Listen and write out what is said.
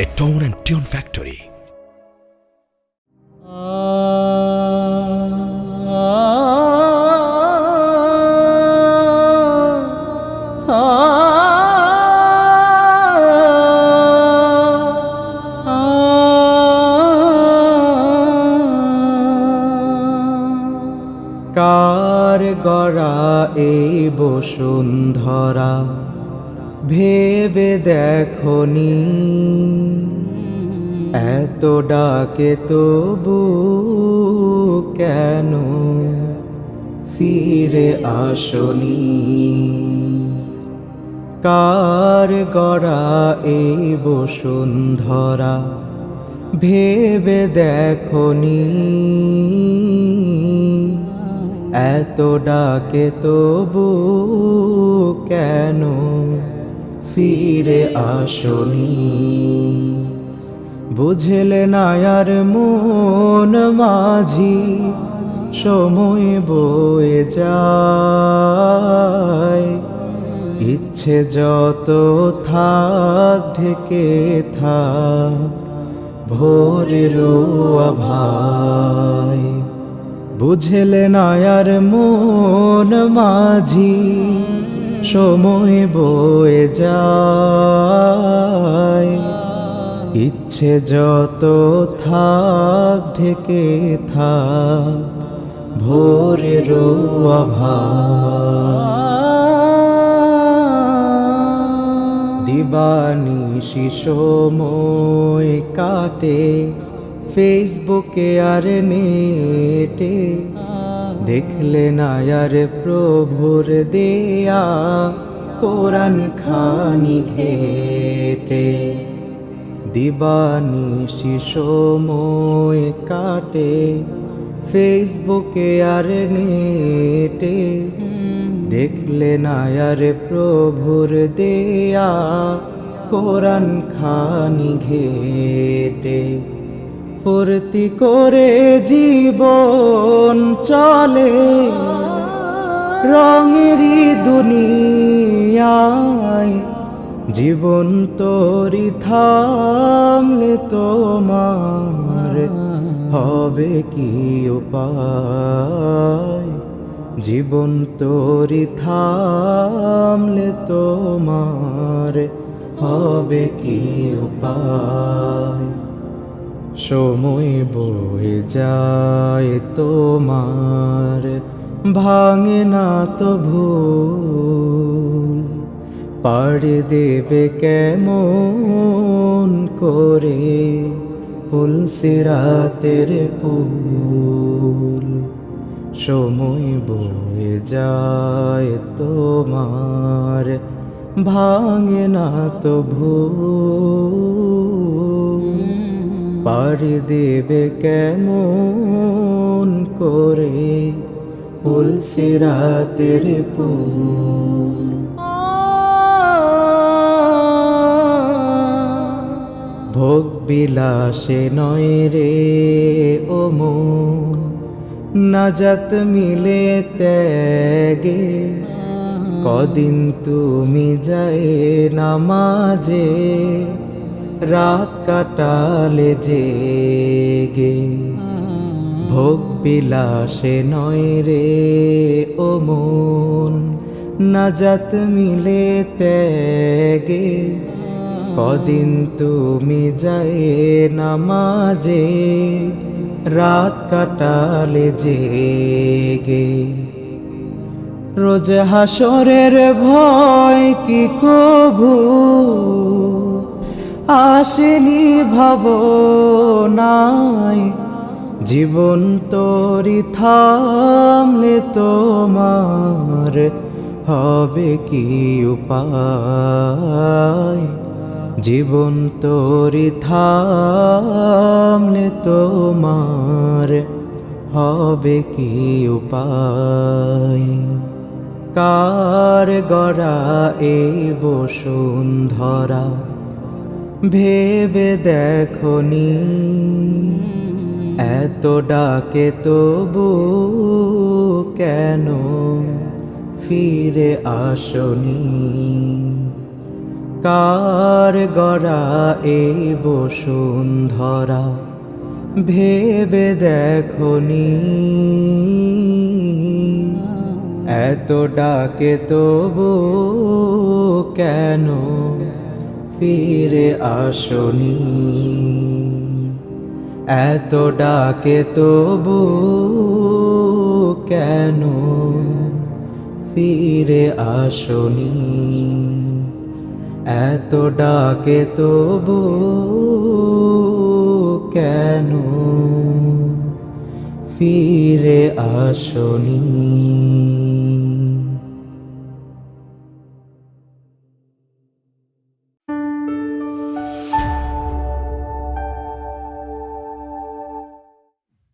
a tone and tune factory. কার গড়া এই বসুন্ধরা ভেবে দেখনি, এত ডাকে তবু কেন ফিরে আসনি? কার গড়া এই বসুন্ধরা ভেবে দেখনি, এত ডাকে তবু কেন ফিরে আসনি? বুঝলে না আর মন মাঝি সময় বয়ে যায়, ইচ্ছে যত থাক ঢেকে থাক ভোরেরও আভায়। বুঝলে না আর মন মাঝি সময় বয়ে যায়, ইচ্ছে যত থাক ঢেকে থাক ভোরেরও আভায়। দিবানিশি সময় কাটে ফেসবুকে আর নেটে, দেখলে না আর প্রভুর দেয়া কোরআন খানি ঘেটে। দিবানিশি সময় কাটে ফেসবুকে আর নেটে, দেখলে না আর প্রভুর দেয়া কোরআন খানি ঘেটে। ফুর্তি করে জীবন চলে রঙেরই দুনিয়ায়, জীবন তোরি থামলে তোমার হবে কি উপায়? জীবন তোরি থামলে তোমার হবে কি উপায়? সময় বয়ে যায় তোমার ভাঙে না তো ভুল, পাড়ে দেবে কেমন করে পুলসিরাতের পুল। সময় বয়ে যায় তোমার ভাঙে না তো ভুল, পাড়ি দেবে কেমন করে পুলসিরাতের পুল। ভোগ বিলাসে নয় রে ও মন, নাজাত মিলে ত্যাগে। কদিন তুমি যায় নামাজে রাত কাটালে জেগে। ভোগ বিলাসে নয় রে ও মন, নাজাত মিলে ত্যাগে। কদিন তুমি যায় নামাজে রাত কাটালে জেগে। রোজ হাসরের ভয় কি কভু আসেনি ভাবনায়? জীবন তোরি থামলে তোমার হবে কি উপায়? জীবন তোরি থামলে তোমার হবে কি উপায়? কার গড়া এই বসুন্ধরা ভেবে দেখনি, এত ডাকে তবু কেন ফিরে আসনি? কার গড়া এই বসুন্ধরা ভেবে দেখনি, এত ডাকে তবু কেন ফিরে আসনি, এত ডাকে তবু কেন ফিরে আসনি, এত ডাকে তবু কেন ফিরে আসনি।